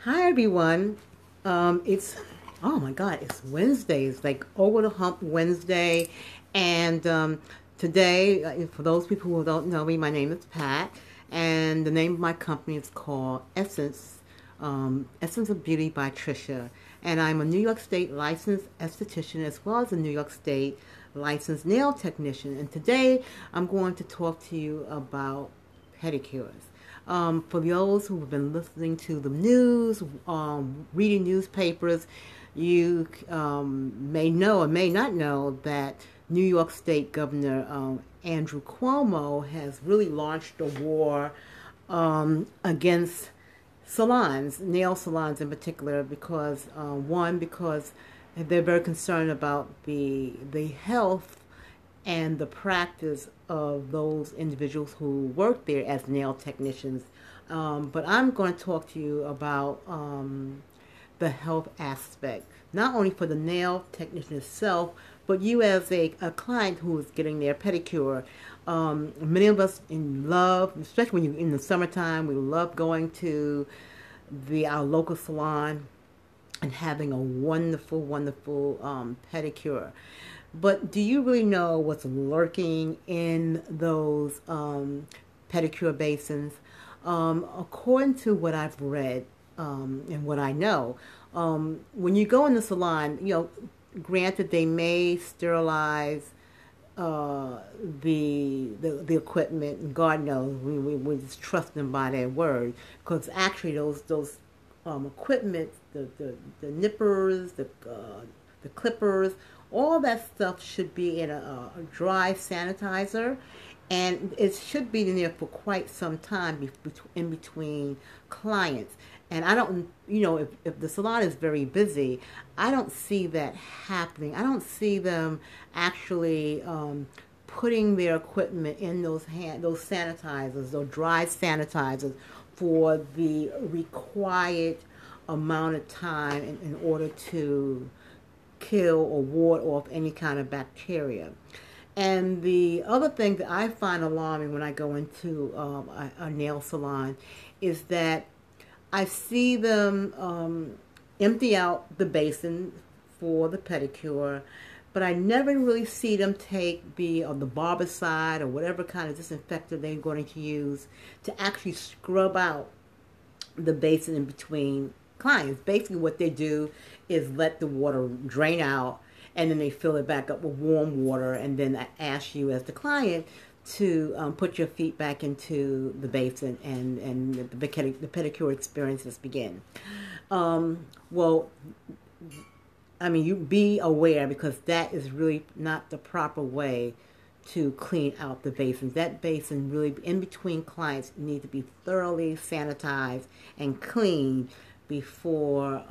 Hi everyone. It's oh my God, it's Wednesday. It's like over the hump Wednesday, and today, for those people who don't know me, my name is Pat, and the name of my company is called Essence of Beauty by Trisha, and I'm a New York State licensed esthetician as well as a New York State licensed nail technician. And today, I'm going to talk to you about pedicures. For those who have been listening to the news, reading newspapers, you may know or may not know that New York State Governor Andrew Cuomo has really launched a war against salons, nail salons in particular, because because they're very concerned about the health and the practice of those individuals who work there as nail technicians. But I'm going to talk to you about the health aspect, not only for the nail technician itself, but you as a client who is getting their pedicure. Many of us in love, especially when you're in the summertime, we love going to our local salon and having a wonderful, wonderful pedicure. But do you really know what's lurking in those pedicure basins? According to what I've read and what I know, when you go in the salon, granted they may sterilize the equipment, and God knows we just trust them by their word, because actually those equipment, the nippers, the clippers, all that stuff should be in a dry sanitizer, and it should be in there for quite some time in between clients. And I don't, if the salon is very busy, I don't see that happening. I don't see them actually putting their equipment in those sanitizers, those dry sanitizers, for the required amount of time in order to kill or ward off any kind of bacteria. And the other thing that I find alarming when I go into a nail salon is that I see them empty out the basin for the pedicure, but I never really see them take the barbicide or whatever kind of disinfectant they're going to use to actually scrub out the basin in between clients. Basically, what they do is let the water drain out, and then they fill it back up with warm water, and then I ask you as the client to put your feet back into the basin, and the pedicure experiences begin. Well, I mean, you be aware, because that is really not the proper way to clean out the basins. That basin really, in between clients, need to be thoroughly sanitized and cleaned before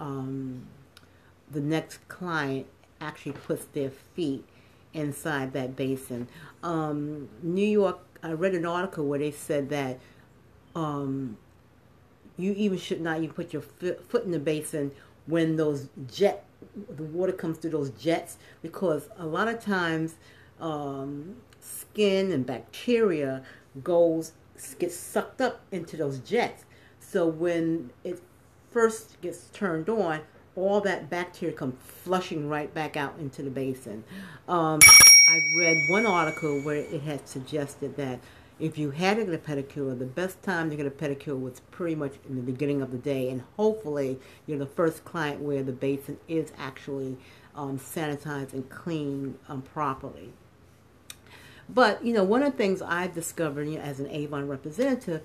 the next client actually puts their feet inside that basin. New York, I read an article where they said that you even should not even put your foot in the basin when the water comes through those jets, because a lot of times skin and bacteria gets sucked up into those jets. So when it first gets turned on, all that bacteria come flushing right back out into the basin. I read one article where it had suggested that if you had to get a pedicure, the best time to get a pedicure was pretty much in the beginning of the day, and hopefully you're the first client where the basin is actually sanitized and cleaned properly. But, one of the things I've discovered, as an Avon representative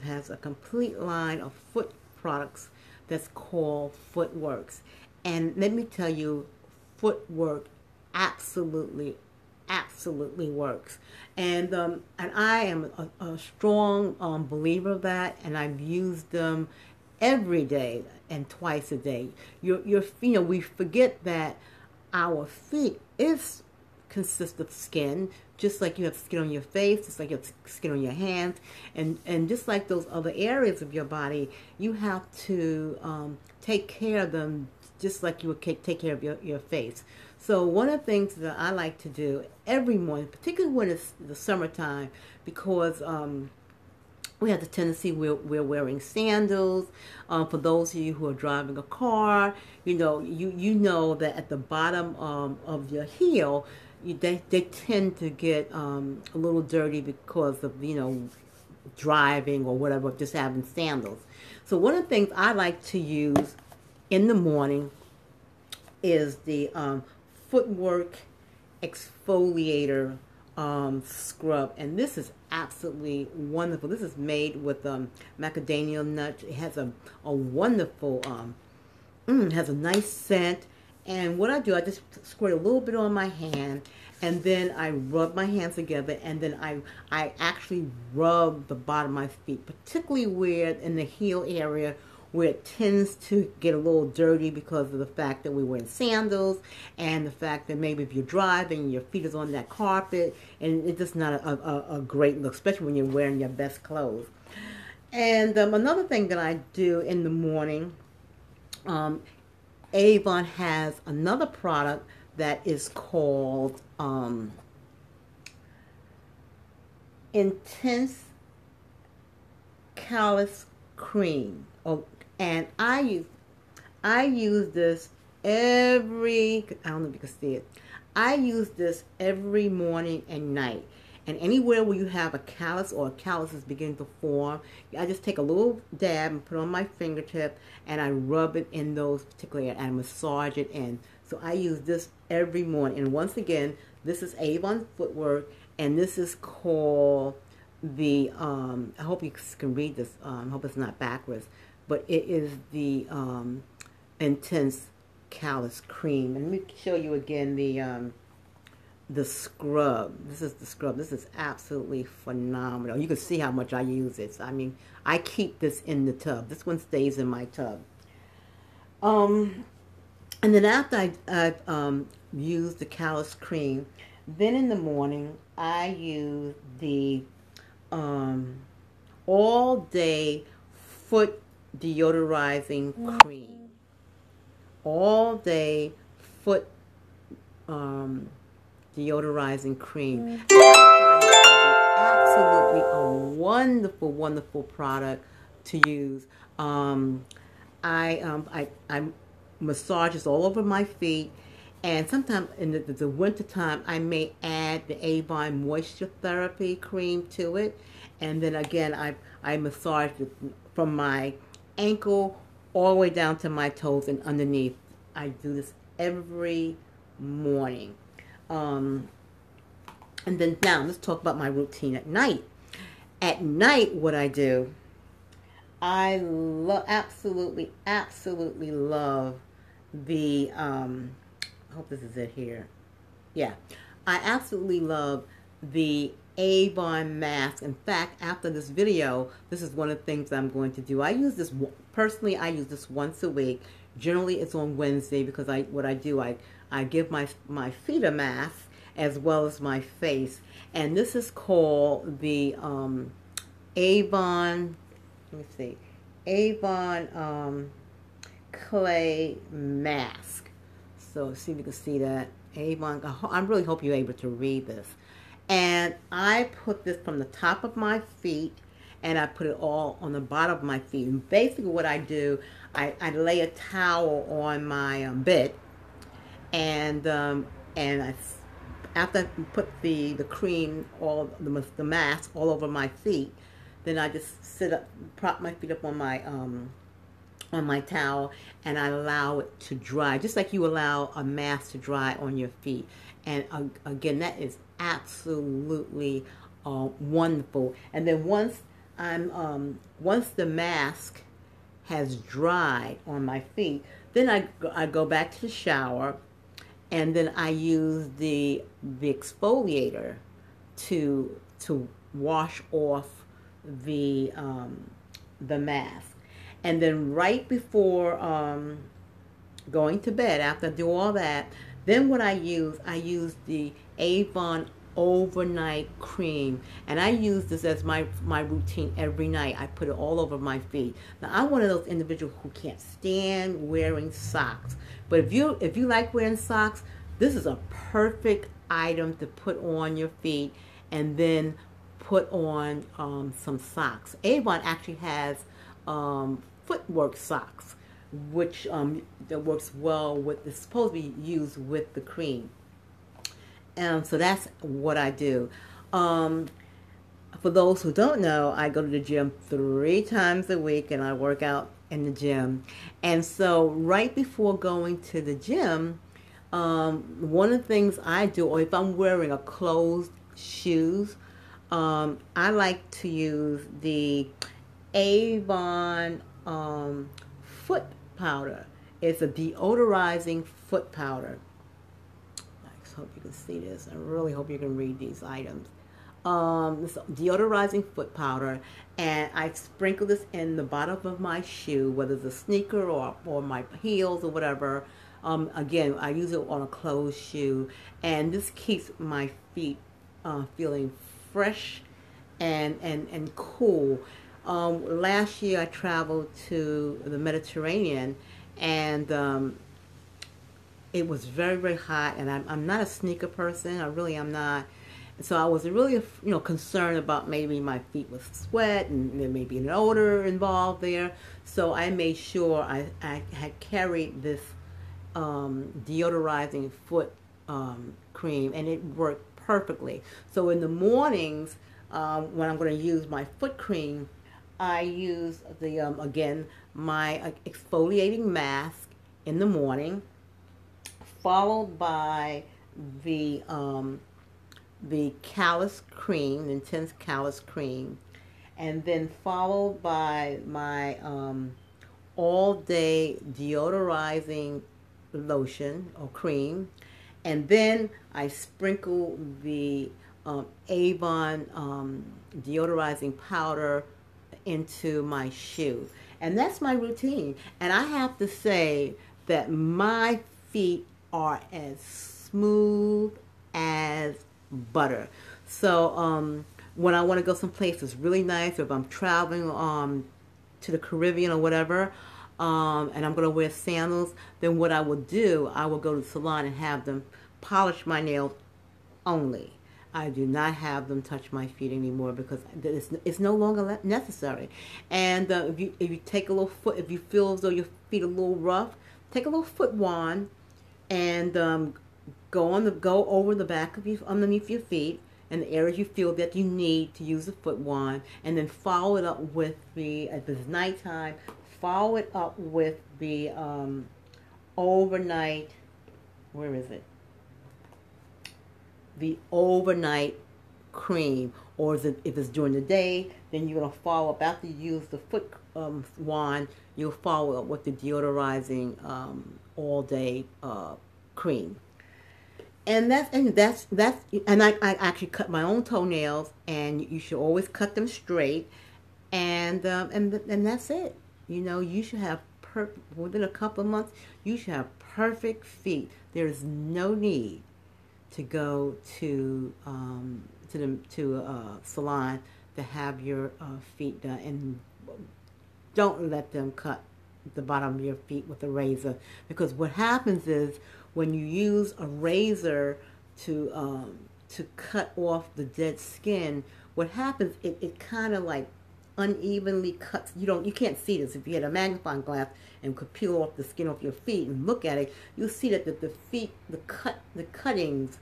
has a complete line of foot products that's called Footworks. And let me tell you, Footwork absolutely, absolutely works. And I am a strong believer of that, and I've used them every day and twice a day. We forget that our feet consist of skin, just like you have skin on your face, just like you have skin on your hands, and just like those other areas of your body, you have to take care of them just like you would take care of your face. So one of the things that I like to do every morning, particularly when it's the summertime, because we have the tendency we're wearing sandals. For those of you who are driving a car, you know that at the bottom of your heel, they tend to get a little dirty because of driving or whatever, just having sandals. So one of the things I like to use in the morning is the Footwork exfoliator scrub, and this is absolutely wonderful. This is made with macadamia nuts. It has a wonderful has a nice scent. And what I do, I just squirt a little bit on my hand, and then I rub my hands together, and then I actually rub the bottom of my feet, particularly where in the heel area, where it tends to get a little dirty because of the fact that we're wearing sandals, and the fact that maybe if you're driving, your feet is on that carpet, and it's just not a great look, especially when you're wearing your best clothes. And another thing that I do in the morning, Avon has another product that is called Intense Callus Cream. And I use this I don't know if you can see it. I use this every morning and night. And anywhere where you have a callus or a callus is beginning to form, I just take a little dab and put it on my fingertip, and I rub it in those particular areas and massage it in. So I use this every morning. And once again, this is Avon Footwork, and this is called the, I hope you can read this, I hope it's not backwards, but it is the Intense Callus Cream. And let me show you again the scrub. This is the scrub. This is absolutely phenomenal. You can see how much I use it. I mean, I keep this in the tub. This one stays in my tub. And then after I use the callus cream, then in the morning I use the all day foot deodorizing cream. All day foot deodorizing cream. Absolutely a wonderful, wonderful product to use. I massage this all over my feet, and sometimes in the winter time I may add the Avon Moisture Therapy cream to it, and then again I massage it from my ankle all the way down to my toes and underneath. I do this every morning. And then now let's talk about my routine at night. At night, what I do, I absolutely love the, I hope this is it here. Yeah, I absolutely love the Avon mask. In fact, after this video, this is one of the things I'm going to do. I use this, personally, I use this once a week. Generally, it's on Wednesday because what I do, I give my feet a mask as well as my face. And this is called the Avon, let me see, Avon Clay Mask. So see if you can see that. Avon, I really hope you're able to read this. And I put this from the top of my feet, and I put it all on the bottom of my feet. And basically what I do, I lay a towel on my bed, and after I put the cream, the mask all over my feet, then I just sit up, prop my feet up on my towel, and I allow it to dry, just like you allow a mask to dry on your feet. And again, that is absolutely wonderful. And then once the mask has dried on my feet, then I go back to the shower, and then I use the exfoliator to wash off the mask. And then right before going to bed, after I do all that, then what I use the Avon Overnight Cream, and I use this as my routine every night. I put it all over my feet. Now, I'm one of those individuals who can't stand wearing socks, but if you like wearing socks, this is a perfect item to put on your feet and then put on some socks. Avon actually has Footworks socks, which that works well with, it's supposed to be used with the cream. So that's what I do. For those who don't know, I go to the gym 3 times a week and I work out in the gym. And so right before going to the gym, one of the things I do, or if I'm wearing a closed shoes, I like to use the Avon foot powder. It's a deodorizing foot powder. I hope you can see this. I really hope you can read these items. This deodorizing foot powder, and I sprinkle this in the bottom of my shoe, whether it's a sneaker or my heels or whatever. Again, I use it on a closed shoe, and this keeps my feet feeling fresh and cool. Last year I traveled to the Mediterranean, and it was very, very hot, and I'm not a sneaker person. I really am not. So I was really, concerned about maybe my feet would sweat and there may be an odor involved there. So I made sure I had carried this deodorizing foot cream, and it worked perfectly. So in the mornings, when I'm going to use my foot cream, I use the again, my exfoliating mask in the morning, followed by the callus cream, the intense callus cream, and then followed by my all day deodorizing lotion or cream, and then I sprinkle the Avon deodorizing powder into my shoe. And that's my routine. And I have to say that my feet are as smooth as butter. So when I want to go someplace that's really nice, or if I'm traveling to the Caribbean or whatever, and I'm going to wear sandals, then what I will do, I will go to the salon and have them polish my nails only. I do not have them touch my feet anymore because it's no longer necessary. And if you take a little foot, if you feel as though your feet are a little rough, take a little foot wand and go over the back of underneath your feet and the areas you feel that you need to use the foot wand, and then follow it up with the, if it's nighttime, follow it up with the overnight, where is it? The overnight cream. Or if it's during the day, then you're going to follow up, after you use the foot wand, you'll follow up with the deodorizing all day cream. And I actually cut my own toenails, and you should always cut them straight, and that's it. You should have within a couple of months, you should have perfect feet. There is no need to go to a salon to have your feet done, and don't let them cut the bottom of your feet with a razor, because what happens is when you use a razor to cut off the dead skin, what happens, it kind of like unevenly cuts. You can't see this. If you had a magnifying glass and could peel off the skin off your feet and look at it, you'll see that the feet, the cuttings,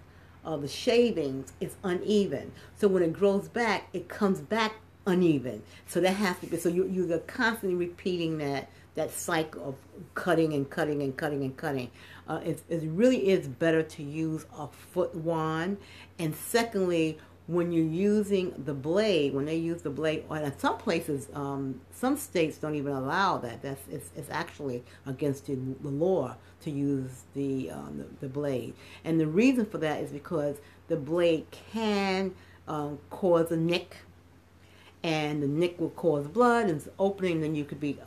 the shavings is uneven. So when it grows back, it comes back uneven. So that has to be, so you're constantly repeating that cycle of cutting and cutting and cutting and cutting. It really is better to use a foot wand. And secondly, when you're using the blade, when they use the blade, and some places, some states don't even allow that. It's actually against the law to use the blade. And the reason for that is because the blade can cause a nick, and the nick will cause blood, and it's opening, then you could be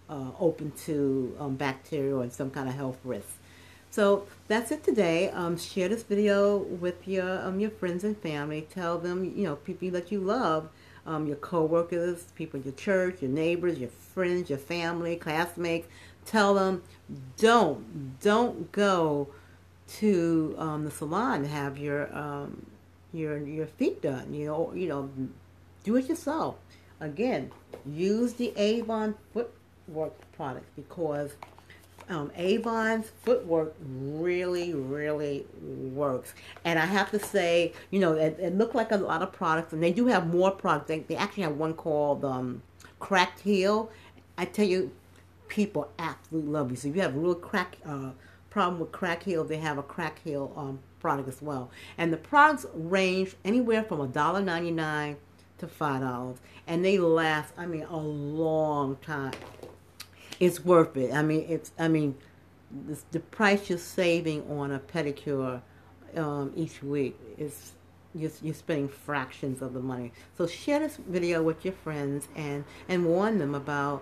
open to bacteria and some kind of health risk. So that's it today. Share this video with your friends and family. Tell them, people that you love, your co-workers, people at your church, your neighbors, your friends, your family, classmates. Tell them, don't go to the salon to have your your feet done. Do it yourself. Again, use the Avon Footwork product because Avon's footwork really, really works. And I have to say, it looked like a lot of products, and they do have more products. They actually have one called Cracked Heel. I tell you, people absolutely love you. So if you have a real problem with crack heel, they have a crack heel product as well. And the products range anywhere from $1.99 to $5, and they last. I mean, a long time. It's worth it. The price you're saving on a pedicure each week is you're spending fractions of the money. So share this video with your friends and warn them about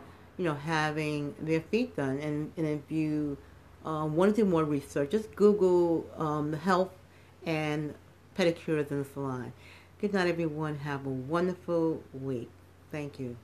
having their feet done. And if you want to do more research, just Google the health and pedicures in the salon. Good night, everyone. Have a wonderful week. Thank you.